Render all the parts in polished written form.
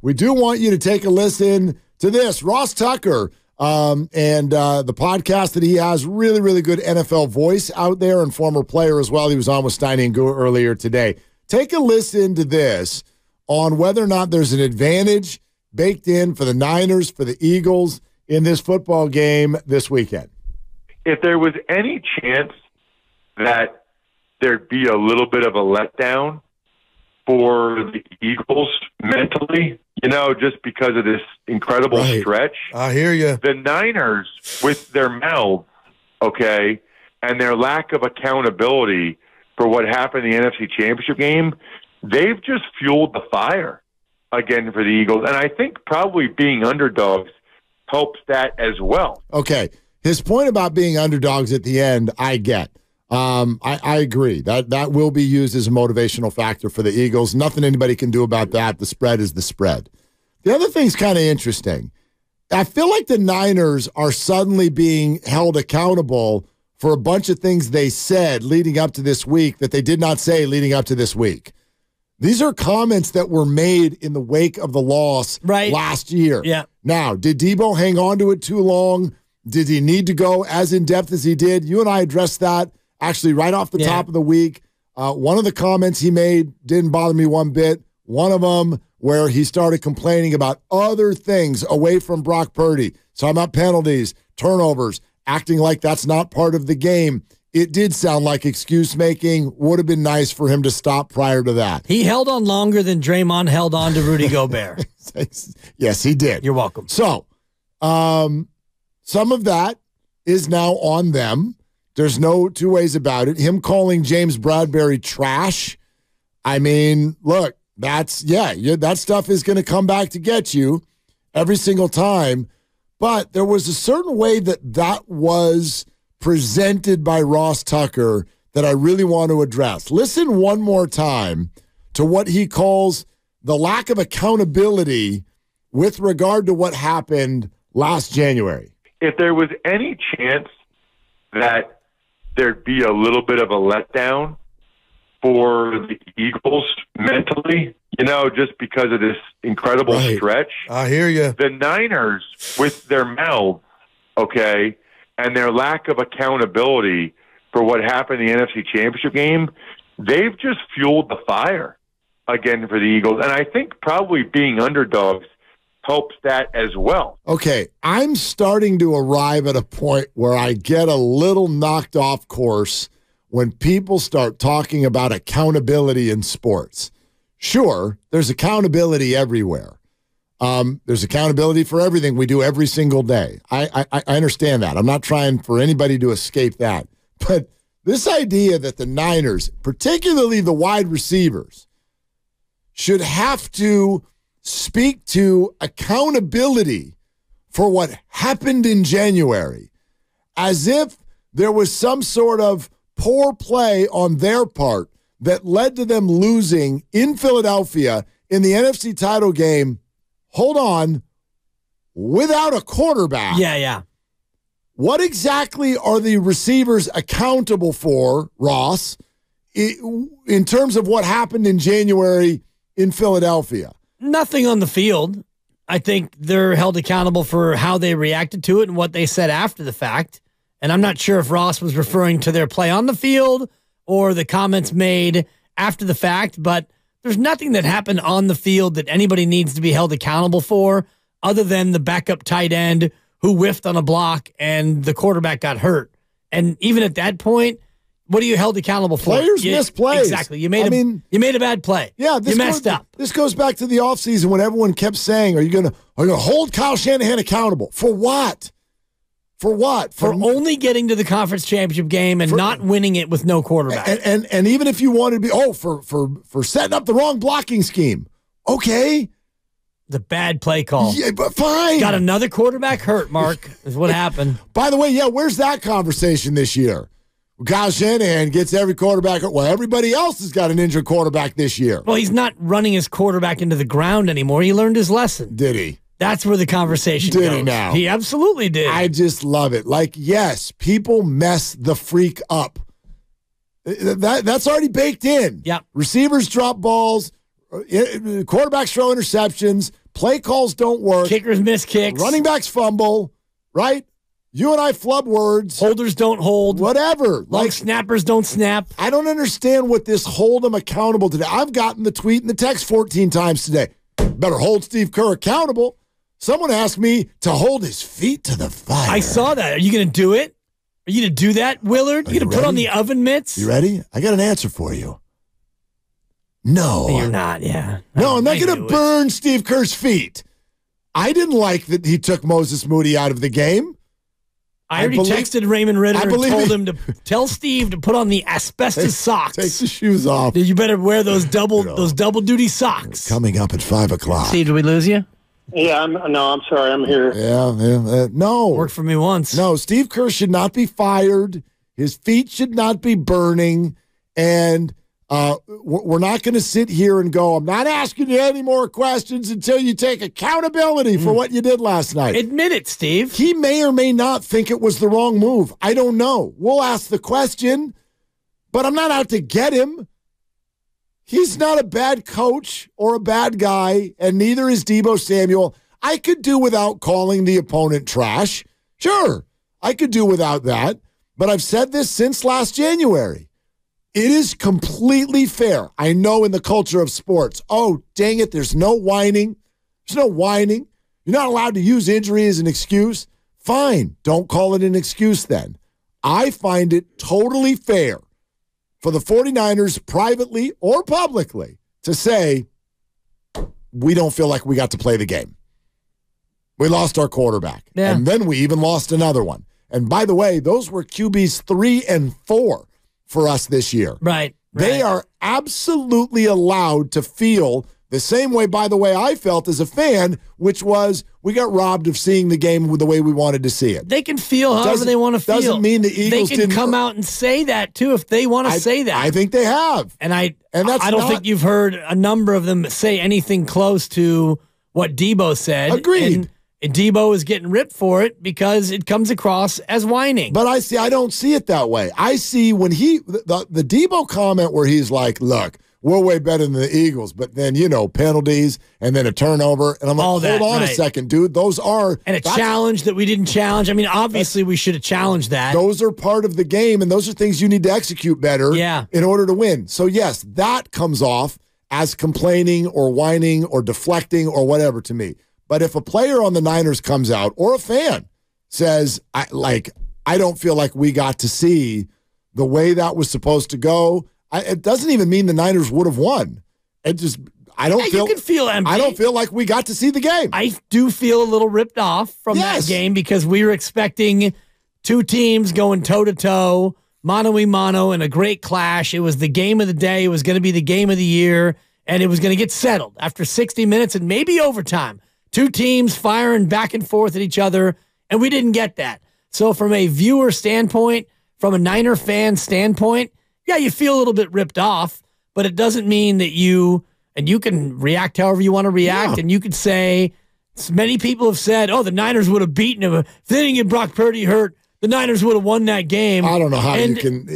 we do want you to take a listen to this. Ross Tucker and the podcast that he has, really, really good NFL voice out there and former player as well. He was on with Steiny and Guru earlier today. Take a listen to this on whether or not there's an advantage baked in for the Niners, for the Eagles in this football game this weekend. If there was any chance that there'd be a little bit of a letdown for the Eagles mentally, just because of this incredible stretch. I hear you. The Niners, with their mouths, okay, and their lack of accountability for what happened in the NFC Championship game, they've just fueled the fire again for the Eagles. And I think probably being underdogs helps that as well. Okay. His point about being underdogs at the end, I get. I agree. That will be used as a motivational factor for the Eagles. Nothing anybody can do about that. The spread is the spread. The other thing's kind of interesting. I feel like the Niners are suddenly being held accountable for a bunch of things they said leading up to this week that they did not say leading up to this week. These are comments that were made in the wake of the loss last year. Yeah. Now, did Debo hang on to it too long? Did he need to go as in-depth as he did? You and I addressed that actually right off the top of the week. One of the comments he made didn't bother me one bit. One of them where he started complaining about other things away from Brock Purdy. So about penalties, turnovers, acting like that's not part of the game. It did sound like excuse-making. Would have been nice for him to stop prior to that. He held on longer than Draymond held on to Rudy Gobert. Yes, he did. You're welcome. So, some of that is now on them. There's no two ways about it. Him calling James Bradbury trash, I mean, look, that stuff is going to come back to get you every single time. But there was a certain way that was presented by Ross Tucker that I really want to address. Listen one more time to what he calls the lack of accountability with regard to what happened last January. If there was any chance that there'd be a little bit of a letdown for the Eagles mentally, just because of this incredible stretch. I hear you. The Niners, with their mouths, okay, and their lack of accountability for what happened in the NFC Championship game, they've just fueled the fire again for the Eagles. And I think probably being underdogs helps that as well. Okay, I'm starting to arrive at a point where I get a little knocked off course when people start talking about accountability in sports. Sure, there's accountability everywhere. There's accountability for everything we do every single day. I understand that. I'm not trying for anybody to escape that. But this idea that the Niners, particularly the wide receivers, should have to speak to accountability for what happened in January as if there was some sort of poor play on their part that led to them losing in Philadelphia in the NFC title game, hold on, without a quarterback. Yeah. What exactly are the receivers accountable for, Ross, in terms of what happened in January in Philadelphia? Nothing on the field. I think they're held accountable for how they reacted to it and what they said after the fact. And I'm not sure if Ross was referring to their play on the field or the comments made after the fact, but there's nothing that happened on the field that anybody needs to be held accountable for other than the backup tight end who whiffed on a block and the quarterback got hurt. And even at that point, what are you held accountable for? Players miss plays. Exactly. You made a bad play. Yeah, you messed up. This goes back to the offseason when everyone kept saying, are you gonna hold Kyle Shanahan accountable? For what? For what? For only getting to the conference championship game and not winning it with no quarterback. And even if you wanted to be, for setting up the wrong blocking scheme. Okay. The bad play call. Yeah, but fine. Got another quarterback hurt, Mark, is what happened. By the way, where's that conversation this year? Kyle Shanahan gets every quarterback. Well, everybody else has got an injured quarterback this year. Well, he's not running his quarterback into the ground anymore. He learned his lesson. Did he? That's where the conversation goes. Did he now? He absolutely did. I just love it. Like, yes, people mess the freak up. That's already baked in. Yep. Receivers drop balls, quarterbacks throw interceptions, Play calls don't work. Kickers miss kicks. Running backs fumble, right? You and I flub words. Holders don't hold. Whatever. Like snappers don't snap. I don't understand what this hold them accountable today. I've gotten the tweet and the text 14 times today. Better hold Steve Kerr accountable. Someone asked me to hold his feet to the fire. I saw that. Are you going to do it? Are you going to do that, Willard? You going to put on the oven mitts? You ready? I got an answer for you. No. You're not, yeah. No, I'm not going to burn Steve Kerr's feet. I didn't like that he took Moses Moody out of the game. I already texted Raymond Ritter and told him to tell Steve to put on the asbestos socks. Take the shoes off. You better wear those double duty socks. Coming up at 5 o'clock. Steve, did we lose you? Yeah, I'm sorry, I'm here. Yeah. No. Worked for me once. No, Steve Kerr should not be fired. His feet should not be burning. And we're not going to sit here and go, I'm not asking you any more questions until you take accountability for what you did last night. Admit it, Steve. He may or may not think it was the wrong move. I don't know. We'll ask the question, but I'm not out to get him. He's not a bad coach or a bad guy, and neither is Deebo Samuel. I could do without calling the opponent trash. Sure, I could do without that, but I've said this since last January. It is completely fair. I know in the culture of sports, oh, dang it, there's no whining. There's no whining. You're not allowed to use injury as an excuse. Fine, don't call it an excuse then. I find it totally fair for the 49ers privately or publicly to say, we don't feel like we got to play the game. We lost our quarterback. Yeah. And then we even lost another one. And by the way, those were QBs 3 and 4 for us this year. Right. They are absolutely allowed to feel the same way, by the way, I felt as a fan, which was we got robbed of seeing the game the way we wanted to see it. They can feel however they want to feel. Doesn't mean the Eagles didn't come out and say that, too, if they want to say that. I think they have. And I don't think you've heard a number of them say anything close to what Deebo said. Agreed. And Deebo is getting ripped for it because it comes across as whining. But I don't see it that way. I see when the Deebo comment where he's like, look, we're way better than the Eagles, but then, penalties and then a turnover. And I'm like, hold on a second, dude. Those are... And a challenge that we didn't challenge. I mean, obviously we should have challenged that. Those are part of the game, and those are things you need to execute better in order to win. So, yes, that comes off as complaining or whining or deflecting or whatever to me. But if a player on the Niners comes out or a fan says, I don't feel like we got to see the way that was supposed to go, it doesn't even mean the Niners would have won. You can feel empty. I don't feel like we got to see the game. I do feel a little ripped off from that game because we were expecting two teams going toe-to-toe, mano-a-mano, in a great clash. It was the game of the day. It was going to be the game of the year, and it was going to get settled after 60 minutes and maybe overtime. Two teams firing back and forth at each other, and we didn't get that. So from a viewer standpoint, from a Niner fan standpoint, yeah, you feel a little bit ripped off, but it doesn't mean that you can react however you want to react, and you could say, many people have said, oh, the Niners would have beaten him. If they didn't get Brock Purdy hurt, the Niners would have won that game. I don't know how you can...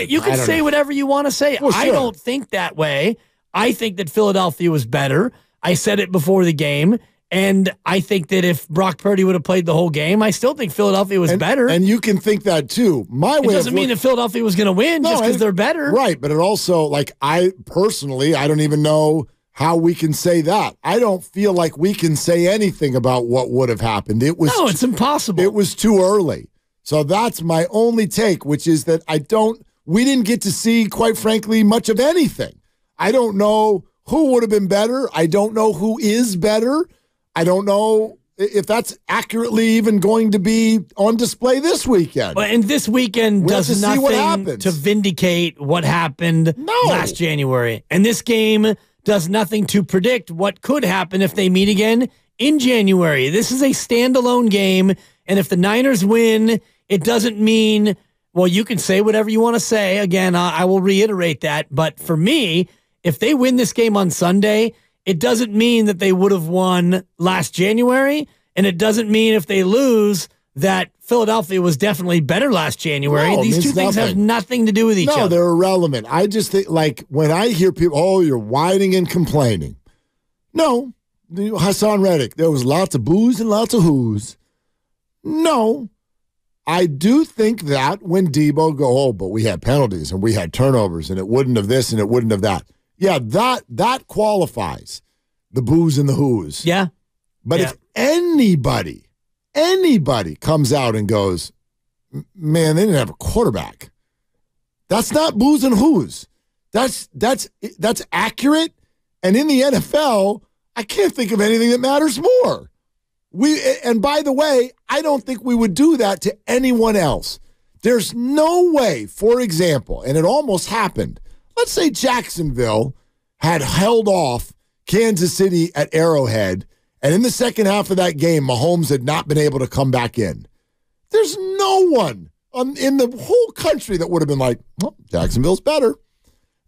You can say whatever you want to say. Well, sure. I don't think that way. I think that Philadelphia was better. I said it before the game. And I think that if Brock Purdy would have played the whole game, I still think Philadelphia was better. And you can think that too. It doesn't mean that Philadelphia was going to win just because they're better. Right, but it also, I don't even know how we can say that. I don't feel like we can say anything about what would have happened. It's impossible. It was too early. So that's my only take, which is that we didn't get to see, quite frankly, much of anything. I don't know who would have been better. I don't know who is better. I don't know if that's accurately even going to be on display this weekend. And this weekend does nothing to vindicate what happened last January. And this game does nothing to predict what could happen if they meet again in January. This is a standalone game, and if the Niners win, it doesn't mean, well, you can say whatever you want to say. Again, I will reiterate that. But for me, if they win this game on Sunday, it doesn't mean that they would have won last January, and it doesn't mean if they lose that Philadelphia was definitely better last January. These two things have nothing to do with each other. No, they're irrelevant. I just think, when I hear people, oh, you're whining and complaining. No, Hassan Reddick, there was lots of boos and lots of whoos. No. I do think that when Debo but we had penalties and we had turnovers and it wouldn't have this and it wouldn't have that. Yeah, that qualifies the boos and the whoos. Yeah. But if anybody comes out and goes, man, they didn't have a quarterback, that's not boos and whoos. That's accurate. And in the NFL, I can't think of anything that matters more. And by the way, I don't think we would do that to anyone else. There's no way, for example, and it almost happened. Let's say Jacksonville had held off Kansas City at Arrowhead, and in the second half of that game, Mahomes had not been able to come back in. There's no one in the whole country that would have been like, well, Jacksonville's better.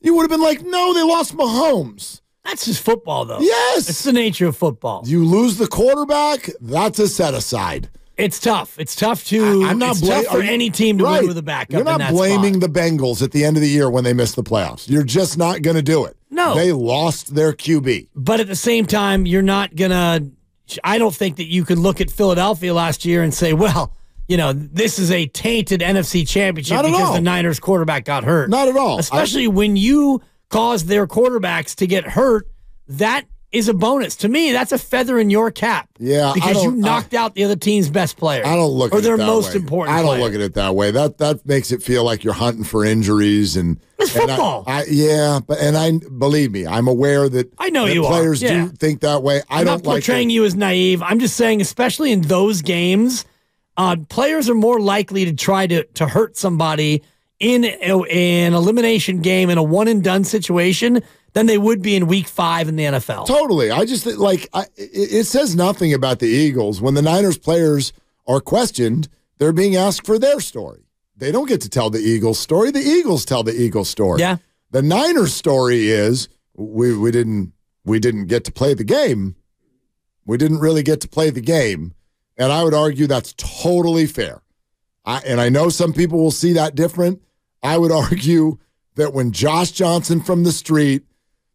You would have been like, no, they lost Mahomes. That's just football, though. Yes. It's the nature of football. You lose the quarterback, that's a set aside. It's tough. It's tough for any team to win with a backup. You're not blaming the Bengals at the end of the year when they miss the playoffs. You're just not going to do it. No. They lost their QB. But at the same time, you're not going to – I don't think that you could look at Philadelphia last year and say, well, this is a tainted NFC championship because the Niners quarterback got hurt. Not at all. Especially when you – cause their quarterbacks to get hurt, that is a bonus. To me, that's a feather in your cap. Yeah, because you knocked out the other team's best player. I don't look at it that way. Or their most important player. I don't look at it that way. That makes it feel like you're hunting for injuries. It's football. Believe me, I'm aware that I know you players are. do think that way. I'm not portraying you as naive. I'm just saying, especially in those games, players are more likely to try to hurt somebody in an elimination game in a one-and-done situation than they would be in Week 5 in the NFL. Totally. I just it says nothing about the Eagles. When the Niners players are questioned, they're being asked for their story. They don't get to tell the Eagles story. The Eagles tell the Eagles story. Yeah. The Niners story is we didn't get to play the game. We didn't really get to play the game, and I would argue that's totally fair. I know some people will see that different. I would argue that when Josh Johnson from the street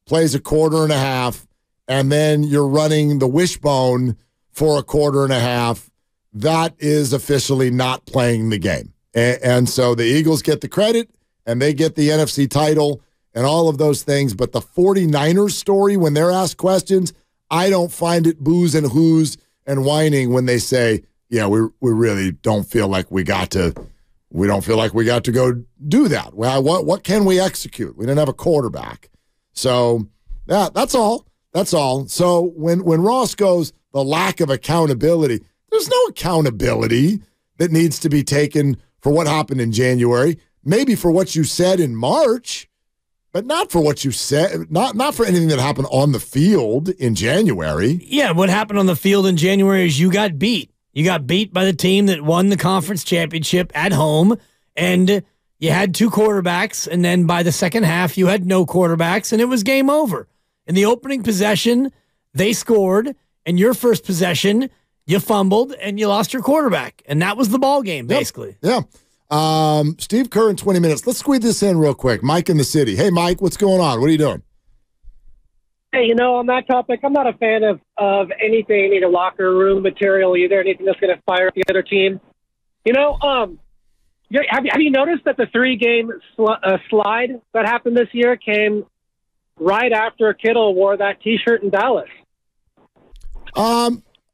plays a quarter and a half, and then you're running the wishbone for a quarter and a half, that is officially not playing the game. And so the Eagles get the credit, and they get the NFC title and all of those things. But the 49ers story, when they're asked questions, I don't find it boos and whoos and whining when they say, yeah, we really don't feel like we got to go do that. Well, what can we execute? We didn't have a quarterback. So, yeah, that's all. That's all. So when Ross goes, the lack of accountability, there's no accountability that needs to be taken for what happened in January. Maybe for what you said in March, but not for what you said, not for anything that happened on the field in January. Yeah, what happened on the field in January is you got beat. You got beat by the team that won the conference championship at home, and you had two quarterbacks, and then by the second half, you had no quarterbacks, and it was game over. In the opening possession, they scored, and your first possession, you fumbled, and you lost your quarterback, and that was the ball game, basically. Yeah. Steve Kerr in 20 minutes. Let's squeeze this in real quick. Mike in the city. Hey, Mike, what's going on? What are you doing? Hey, on that topic, I'm not a fan of anything, any locker room material either, anything that's going to fire up the other team. Have you noticed that the 3-game slide that happened this year came right after Kittle wore that T-shirt in Dallas?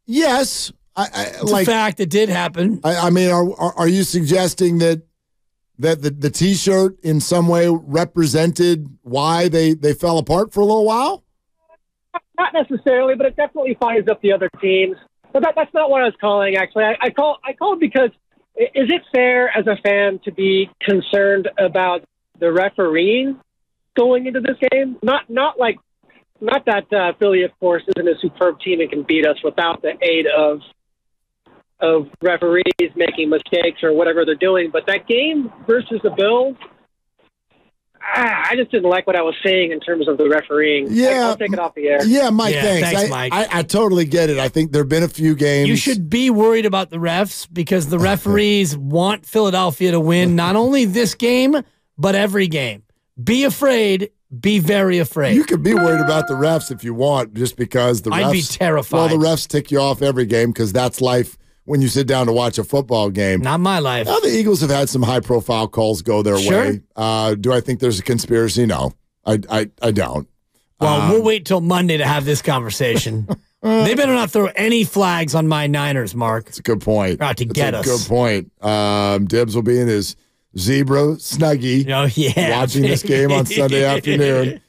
Yes. It's a fact. It did happen. I mean, are you suggesting that the T-shirt in some way represented why they fell apart for a little while? Not necessarily, but it definitely fires up the other teams. But that's not what I was calling, actually. I called because is it fair as a fan to be concerned about the refereeing going into this game? Not that Philly, of course, isn't a superb team and can beat us without the aid of referees making mistakes or whatever they're doing. But that game versus the Bills, I just didn't like what I was saying in terms of the refereeing. Yeah. I'll take it off the air. Yeah, Mike, thanks. Thanks, Mike. I totally get it. I think there have been a few games. You should be worried about the refs because the referees want Philadelphia to win not only this game, but every game. Be afraid be very afraid. You could be worried about the refs if you want, just because the refs. I'd be terrified. Well, the refs tick you off every game because that's life when you sit down to watch a football game. Not my life. Now, the Eagles have had some high-profile calls go their way. Do I think there's a conspiracy? No, I don't. Well, we'll wait till Monday to have this conversation. They better not throw any flags on my Niners, Mark. That's a good point. They're out to get us. Good point. Dibs will be in his zebra snuggie Oh, yeah, watching this game on Sunday afternoon.